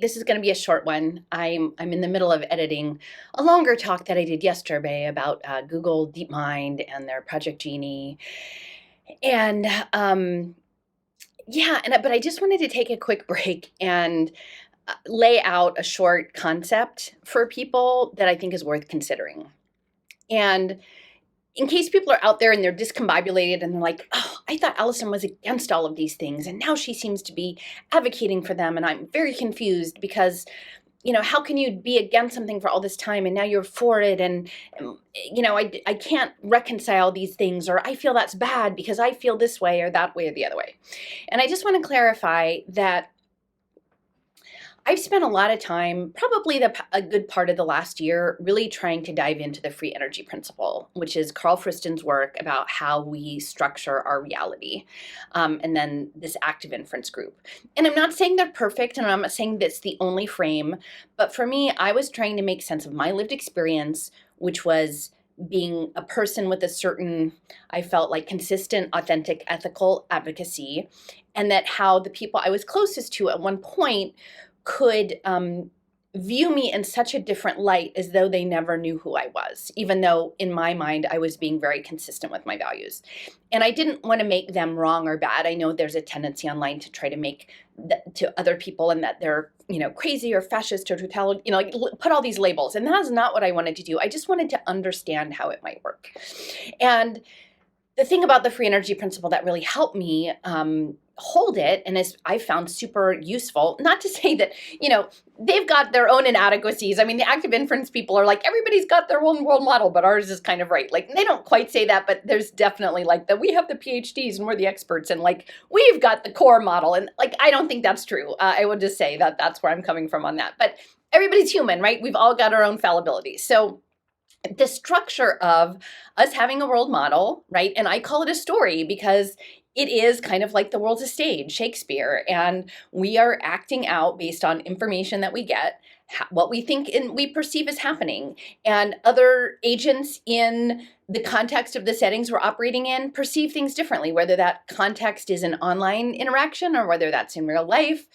This is going to be a short one. I'm in the middle of editing a longer talk that I did yesterday about Google DeepMind and their Project Genie, and yeah, but I just wanted to take a quick break and lay out a short concept for people that I think is worth considering. And in case people are out there and they're discombobulated and they're like, oh, I thought Allison was against all of these things, and now she seems to be advocating for them, and I'm very confused because how can you be against something for all this time and now you're for it? And I can't reconcile these things, or I feel that's bad because I feel this way or that way or the other way. And I just want to clarify that I've spent a lot of time, probably a good part of the last year, really trying to dive into the free energy principle, which is Carl Friston's work about how we structure our reality, and then this active inference group. And I'm not saying they're perfect, and I'm not saying that's the only frame, but for me, I was trying to make sense of my lived experience, which was being a person with a certain, I felt like, consistent, authentic, ethical advocacy, and that how the people I was closest to at one point could view me in such a different light, as though they never knew who I was, even though in my mind I was being very consistent with my values. And I didn't want to make them wrong or bad. I know there's a tendency online to try to make to other people, and that they're crazy or fascist or totalitarian, like put all these labels. And that's not what I wanted to do. I just wanted to understand how it might work. And the thing about the free energy principle that really helped me hold it, and is I found super useful, not to say that, they've got their own inadequacies. I mean, the active inference people are like, everybody's got their own world model, but ours is kind of right. Like, they don't quite say that, but there's definitely like that we have the PhDs and we're the experts, and like, we've got the core model. And like, I don't think that's true. I would just say that that's where I'm coming from on that. But everybody's human, right? We've all got our own fallibilities. So the structure of us having a world model, right? And I call it a story because it is kind of like the world's a stage, Shakespeare, and we are acting out based on information that we get, what we think and we perceive as happening, and other agents in the context of the settings we're operating in perceive things differently, whether that context is an online interaction or whether that's in real life.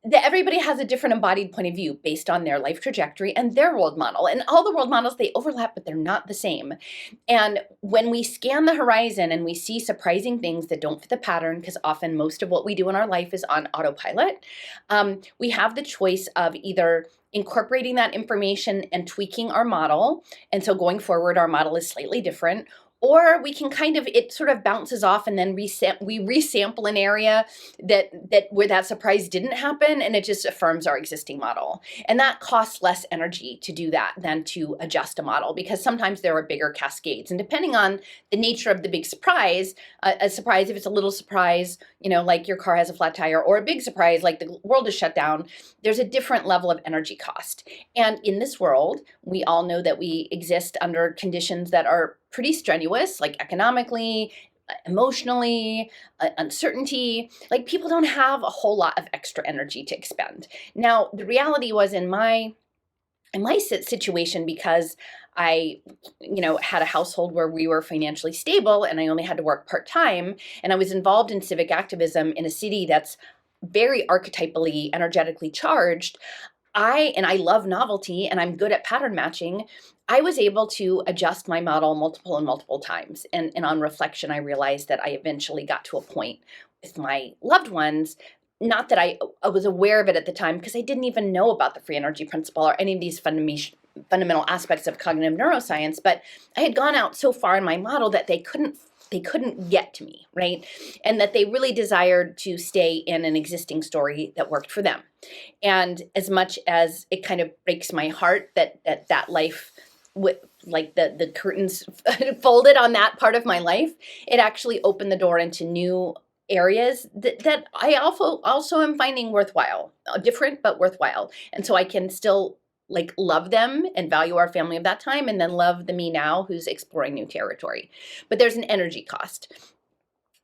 That everybody has a different embodied point of view based on their life trajectory and their world model. And all the world models, they overlap, but they're not the same. And when we scan the horizon and we see surprising things that don't fit the pattern, because often most of what we do in our life is on autopilot, we have the choice of either incorporating that information and tweaking our model. And so going forward, our model is slightly different. Or we can it sort of bounces off, and then we resample an area that where that surprise didn't happen, and it just affirms our existing model. And that costs less energy to do that than to adjust a model, because sometimes there are bigger cascades. And depending on the nature of the big surprise, a surprise, if it's a little surprise, like your car has a flat tire, or a big surprise, like the world is shut down, there's a different level of energy cost. And in this world, we all know that we exist under conditions that are pretty strenuous, like economically, emotionally, uncertainty. Like, people don't have a whole lot of extra energy to expend. Now, the reality was in my situation, because I, had a household where we were financially stable and I only had to work part-time, and I was involved in civic activism in a city that's very archetypally, energetically charged. I love novelty, and I'm good at pattern matching. I was able to adjust my model multiple times. And on reflection, I realized that I eventually got to a point with my loved ones, not that I was aware of it at the time, because I didn't even know about the free energy principle or any of these fundamental aspects of cognitive neuroscience, but I had gone out so far in my model that they couldn't get to me, right? And that they really desired to stay in an existing story that worked for them. And as much as it kind of breaks my heart that life, with like the curtains folded on that part of my life, it actually opened the door into new areas that I also am finding worthwhile, different but worthwhile. And so I can still like love them and value our family of that time, and then love the me now who's exploring new territory. But there's an energy cost.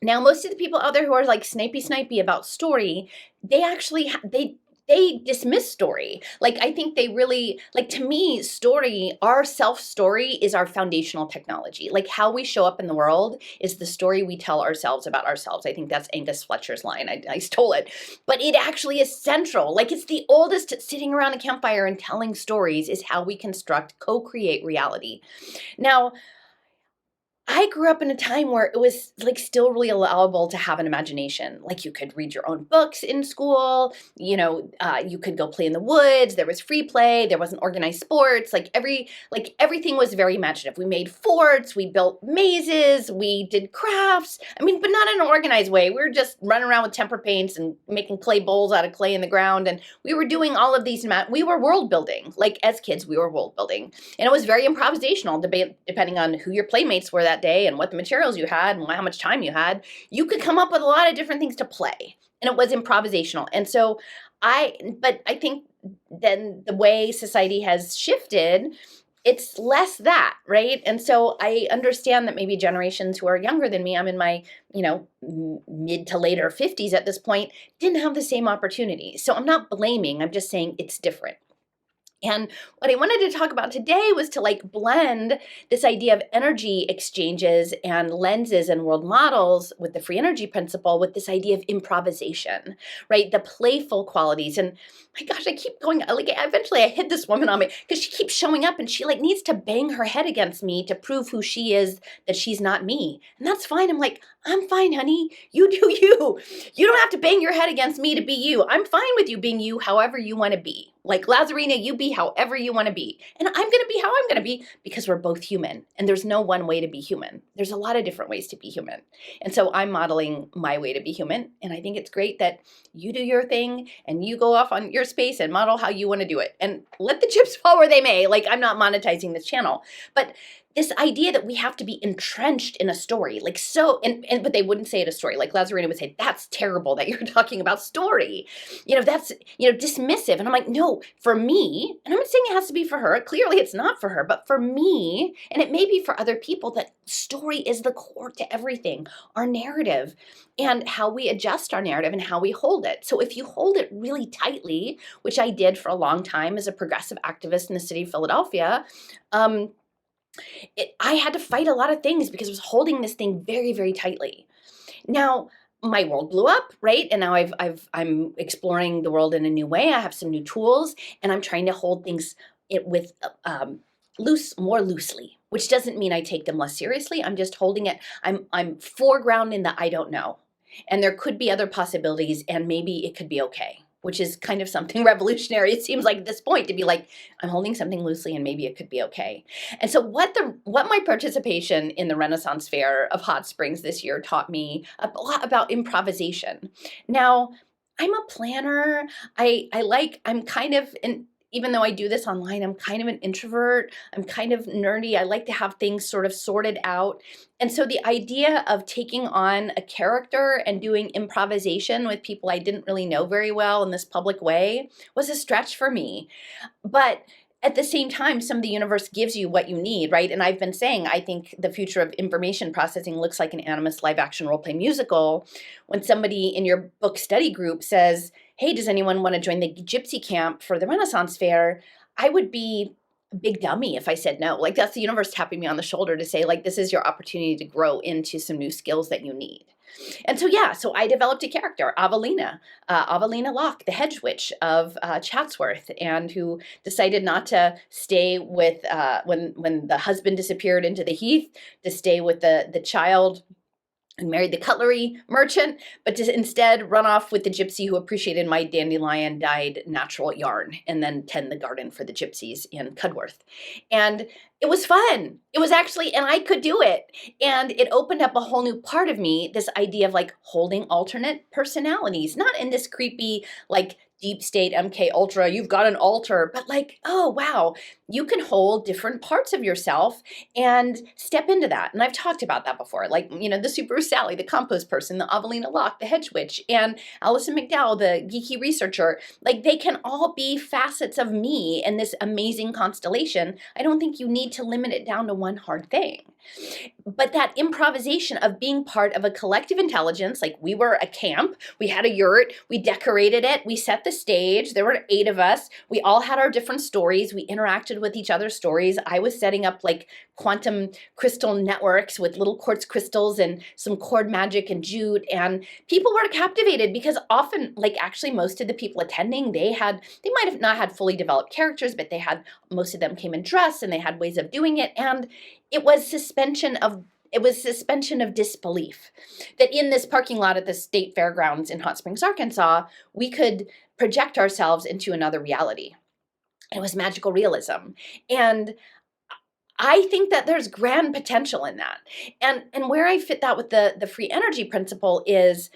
Now, most of the people out there who are like snipey about story, they actually they they dismiss story. Like, I think they really, like, to me, story, our self-story is our foundational technology. Like, how we show up in the world is the story we tell ourselves about ourselves. I think that's Angus Fletcher's line. I stole it. But it actually is central. Like, it's the oldest. Sitting around a campfire and telling stories is how we construct, co-create reality. Now, I grew up in a time where it was like still really allowable to have an imagination. Like, you could read your own books in school, you could go play in the woods. There was free play. There wasn't organized sports. Like everything was very imaginative. We made forts. We built mazes. We did crafts. I mean, but not in an organized way. We were just running around with tempera paints and making clay bowls out of clay in the ground. And we were doing all of these. We were world building. Like, as kids, we were world building, and it was very improvisational, depending on who your playmates were that day and what the materials you had and how much time you had. You could come up with a lot of different things to play, and it was improvisational. And so but I think then the way society has shifted, it's less that, right? And so I understand that maybe generations who are younger than me, I'm in my, mid to later 50s at this point, didn't have the same opportunity. So I'm not blaming, I'm just saying it's different. And what I wanted to talk about today was to blend this idea of energy exchanges and lenses and world models with the free energy principle with this idea of improvisation, right? The playful qualities. And my gosh, I keep going, eventually I hit this woman on me because she keeps showing up and she needs to bang her head against me to prove who she is, that she's not me. And that's fine. I'm like, I'm fine, honey. You do you. You don't have to bang your head against me to be you. I'm fine with you being you however you want to be. Like Lazarina, you be however you want to be. And I'm going to be how I'm going to be because we're both human. And there's no one way to be human. There's a lot of different ways to be human. And so I'm modeling my way to be human. And I think it's great that you do your thing and you go off on your space and model how you want to do it. And let the chips fall where they may. I'm not monetizing this channel. But this idea that we have to be entrenched in a story, but they wouldn't say it a story. Like Lazarina would say, that's terrible that you're talking about story. That's, dismissive. And I'm like, no, for me, and I'm not saying it has to be for her. Clearly it's not for her, but for me, and it may be for other people, that story is the core to everything, our narrative and how we adjust our narrative and how we hold it. So if you hold it really tightly, which I did for a long time as a progressive activist in the city of Philadelphia, I had to fight a lot of things because I was holding this thing very, very tightly. Now, my world blew up, right? And now I'm exploring the world in a new way. I have some new tools, and I'm trying to hold things with more loosely, which doesn't mean I take them less seriously. I'm just holding it. I'm foregrounding the I don't know, and there could be other possibilities, and maybe it could be okay, which is kind of something revolutionary. It seems like at this point to be like, I'm holding something loosely and maybe it could be okay. And so what my participation in the Renaissance Fair of Hot Springs this year taught me a lot about improvisation. Now, I'm a planner. I'm kind of even though I do this online, I'm kind of an introvert. I'm kind of nerdy. I like to have things sort of sorted out. And so the idea of taking on a character and doing improvisation with people I didn't really know very well in this public way was a stretch for me. But at the same time, some of the universe gives you what you need, right? And I've been saying, I think the future of information processing looks like an Animus live action role play musical. When somebody in your book study group says, hey, does anyone want to join the gypsy camp for the Renaissance Fair? I would be a big dummy if I said no. That's the universe tapping me on the shoulder to say, this is your opportunity to grow into some new skills that you need. And so, so I developed a character, Avelina Locke, the hedge witch of Chatsworth, and who decided not to stay with, when the husband disappeared into the heath, to stay with the child and married the cutlery merchant, but to instead run off with the gypsy who appreciated my dandelion dyed natural yarn and then tend the garden for the gypsies in Cudworth. And it was fun. It was actually, and I could do it. And it opened up a whole new part of me, this idea of holding alternate personalities, not in this creepy, deep state MK Ultra, you've got an alter, but oh, wow, you can hold different parts of yourself and step into that. And I've the that before, the Subaru Sally, the compost person, the Avelina Locke, the hedge witch, and Alison McDowell, the geeky researcher. They can all be facets of me in this amazing constellation. I don't think you need to limit it down to one hard thing. But that improvisation of being part of a collective intelligence, like we were a camp, we had a yurt, we decorated it, we set the stage, there were 8 of us, we all had our different stories, we interacted with each other's stories. I was setting up like quantum crystal networks with little quartz crystals and some cord magic and jute, and people were captivated because often, like actually most of the people attending, they might have not had fully developed characters, but most of them came in dress and they had ways of doing it, and it was suspension of disbelief that in this parking lot at the state fairgrounds in Hot Springs, Arkansas, we could project ourselves into another reality. It was magical realism. And I think that there's grand potential in that. And where I fit that with the free energy principle is,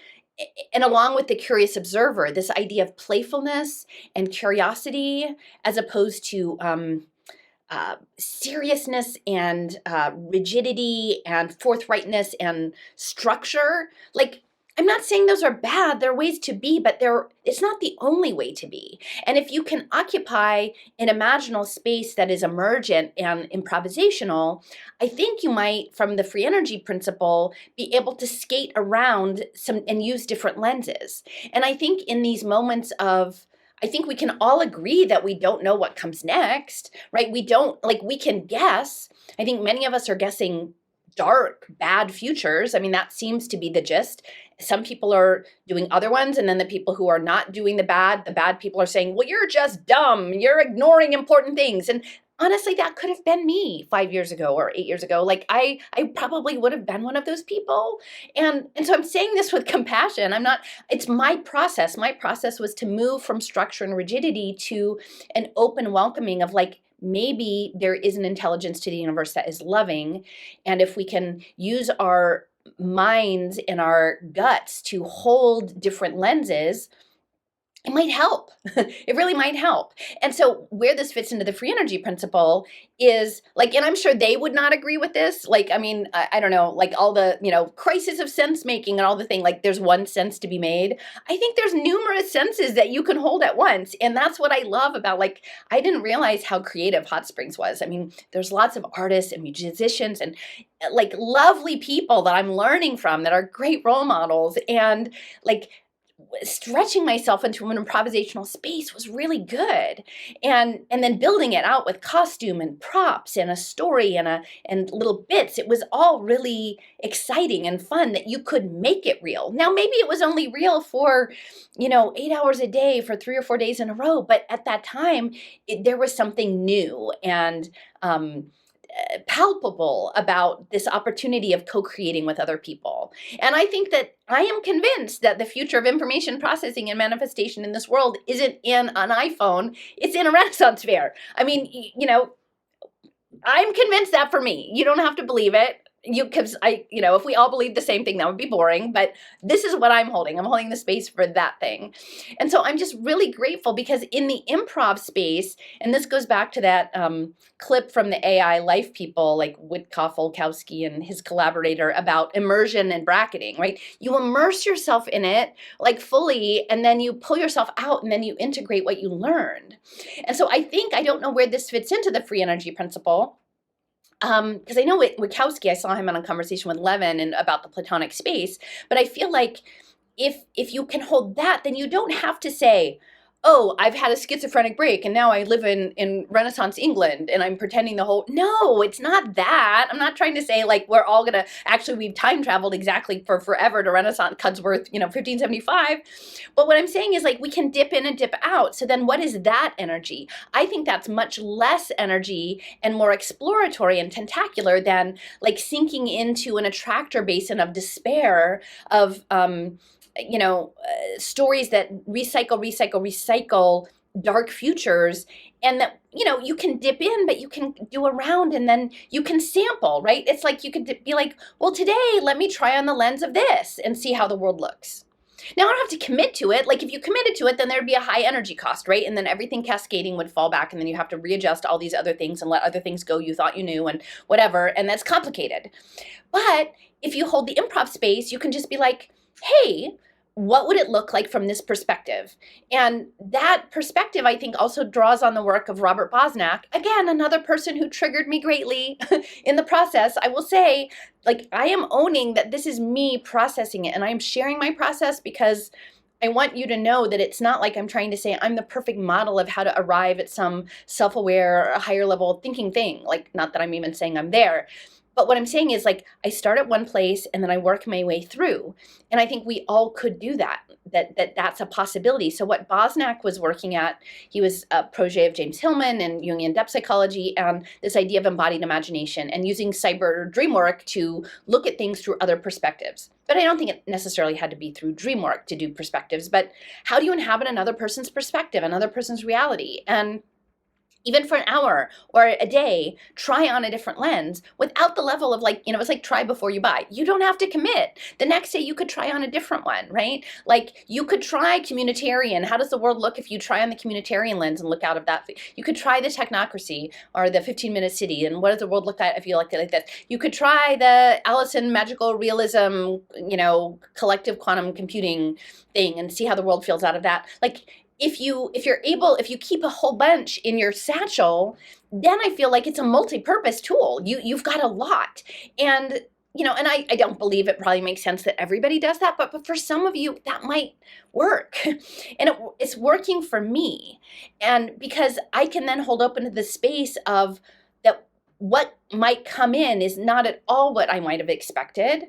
and along with the curious observer, this idea of playfulness and curiosity as opposed to seriousness and rigidity and forthrightness and structure. Like, I'm not saying those are bad. They're ways to be, but it's not the only way to be. And if you can occupy an imaginal space that is emergent and improvisational, I think you might, from the free energy principle, be able to skate around and use different lenses. And I think in these moments I think we can all agree that we don't know what comes next, right? We can guess. I think many of us are guessing dark, bad futures. I mean, that seems to be the gist. Some people are doing other ones, and then the people who are not doing the bad people are saying, well, you're just dumb. You're ignoring important things. And honestly, that could have been me 5 years ago or 8 years ago. Like I probably would have been one of those people. And so I'm saying this with compassion. It's my process. My process was to move from structure and rigidity to an open welcoming of like, maybe there is an intelligence to the universe that is loving. And if we can use our minds and our guts to hold different lenses, it might help. It really might help. And so where this fits into the free energy principle is like, and I'm sure they would not agree with this. Like, I mean, I don't know, like all the, crisis of sense making and all the thing, like there's one sense to be made. I think there's numerous senses that you can hold at once. And that's what I love about, like, I didn't realize how creative Hot Springs was. I mean, there's lots of artists and musicians and like lovely people that I'm learning from that are great role models, and like, stretching myself into an improvisational space was really good. And then building it out with costume and props and a story and little bits. It was all really exciting and fun that you could make it real. Now, maybe it was only real for, 8 hours a day for 3 or 4 days in a row. But at that time, there was something new and palpable about this opportunity of co-creating with other people. And I think that I am convinced that the future of information processing and manifestation in this world isn't in an iPhone, it's in a Renaissance fair. I mean, I'm convinced that for me. You don't have to believe it. Because if we all believed the same thing, that would be boring. But this is what I'm holding. I'm holding the space for that thing. And so I'm just really grateful because in the improv space, and this goes back to that clip from the AI Life people like Witkoff, Olkowski, and his collaborator about immersion and bracketing, right? You immerse yourself in it like fully, and then you pull yourself out, and then you integrate what you learned. And so I don't know where this fits into the free energy principle. Because I know Witkoski, I saw him on a conversation with Levin and about the platonic space, but I feel like if you can hold that, then you don't have to say, oh, I've had a schizophrenic break and now I live in Renaissance England and I'm pretending no, it's not that. I'm not trying to say like we're all going to, actually we've time traveled exactly for forever to Renaissance, Cudsworth, 1575. But what I'm saying is like we can dip in and dip out. So then what is that energy? I think that's much less energy and more exploratory and tentacular than like sinking into an attractor basin of despair of, stories that recycle dark futures, and that, you can dip in, but you can do around and then you can sample, right? It's like you could be like, well, today, let me try on the lens of this and see how the world looks. Now, I don't have to commit to it. Like if you committed to it, then there'd be a high energy cost, right? And then everything cascading would fall back, and then you have to readjust all these other things and let other things go you thought you knew and whatever, and that's complicated. But if you hold the improv space, you can just be like, hey, what would it look like from this perspective? And that perspective, I think, also draws on the work of Robert Bosnak. Again, another person who triggered me greatly in the process. I will say, like, I am owning that this is me processing it, and I'm sharing my process because I want you to know that it's not like I'm trying to say I'm the perfect model of how to arrive at some self-aware, higher level thinking thing. Like, not that I'm even saying I'm there. But what I'm saying is, like, I start at one place and then I work my way through. And I think we all could do that, that's a possibility. So what Bosnak was working at, he was a protege of James Hillman and Jungian depth psychology, and this idea of embodied imagination and using cyber dream work to look at things through other perspectives. But I don't think it necessarily had to be through dream work to do perspectives, but how do you inhabit another person's perspective, another person's reality? And even for an hour or a day, try on a different lens without the level of, like, it's like try before you buy. You don't have to commit. The next day you could try on a different one, right? Like, you could try communitarian. How does the world look if you try on the communitarian lens and look out of that? You could try the technocracy or the 15-minute city, and what does the world look at if you like it like this? You could try the Allison magical realism, collective quantum computing thing and see how the world feels out of that. Like, if you keep a whole bunch in your satchel, then I feel like it's a multi-purpose tool. You've got a lot. And, and I don't believe it probably makes sense that everybody does that, but for some of you, that might work. And it's working for me. And because I can then hold open to the space of that what might come in is not at all what I might have expected.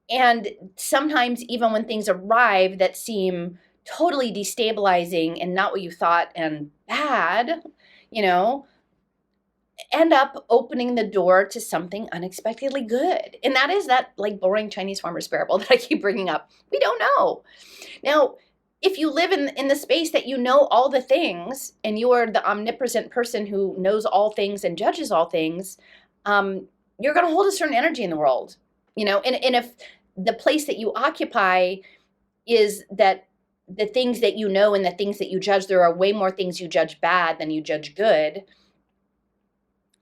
And sometimes even when things arrive that seem totally destabilizing and not what you thought and bad, end up opening the door to something unexpectedly good. And that is that, like, boring Chinese farmer's parable that I keep bringing up. We don't know. Now, if you live in the space that you know all the things and you are the omnipresent person who knows all things and judges all things, you're going to hold a certain energy in the world, and if the place that you occupy is that the things that you know and the things that you judge, there are way more things you judge bad than you judge good,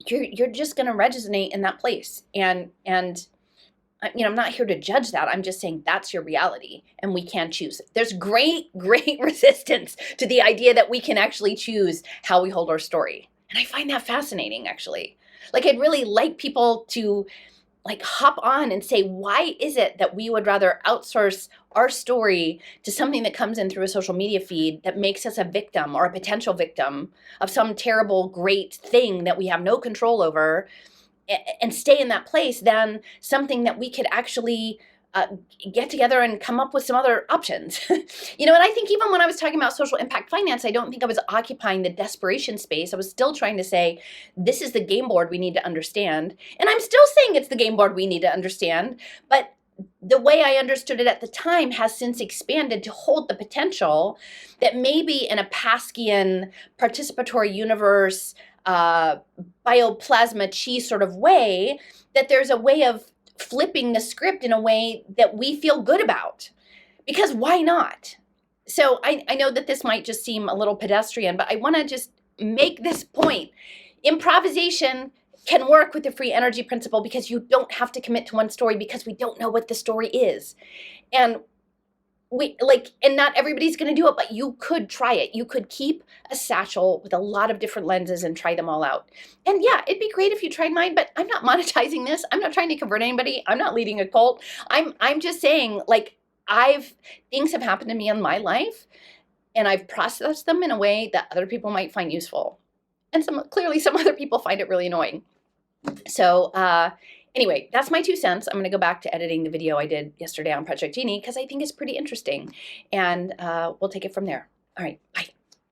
you're just going to resonate in that place. And I'm not here to judge that. I'm just saying that's your reality and we can choose. There's great resistance to the idea that we can actually choose how we hold our story. And I find that fascinating, actually. Like, I'd really like people to, like, hop on and say, why is it that we would rather outsource our story to something that comes in through a social media feed that makes us a victim or a potential victim of some terrible, great thing that we have no control over, and stay in that place, than something that we could actually get together and come up with some other options. And I think even when I was talking about social impact finance, I don't think I was occupying the desperation space. I was still trying to say, this is the game board we need to understand. And I'm still saying it's the game board we need to understand. But the way I understood it at the time has since expanded to hold the potential that maybe in a Pasquian participatory universe, bioplasma chi sort of way, that there's a way of flipping the script in a way that we feel good about, because why not? So I know that this might just seem a little pedestrian, but I want to just make this point. Improvisation can work with the free energy principle because you don't have to commit to one story, because we don't know what the story is. And and not everybody's going to do it, but you could try it. You could keep a satchel with a lot of different lenses and try them all out. And yeah, it'd be great if you tried mine, but I'm not monetizing this. I'm not trying to convert anybody. I'm not leading a cult. I'm just saying, like, things have happened to me in my life, and I've processed them in a way that other people might find useful. And clearly some other people find it really annoying. So, anyway, that's my 2 cents. I'm going to go back to editing the video I did yesterday on Project Genie because I think it's pretty interesting. And we'll take it from there. All right, bye.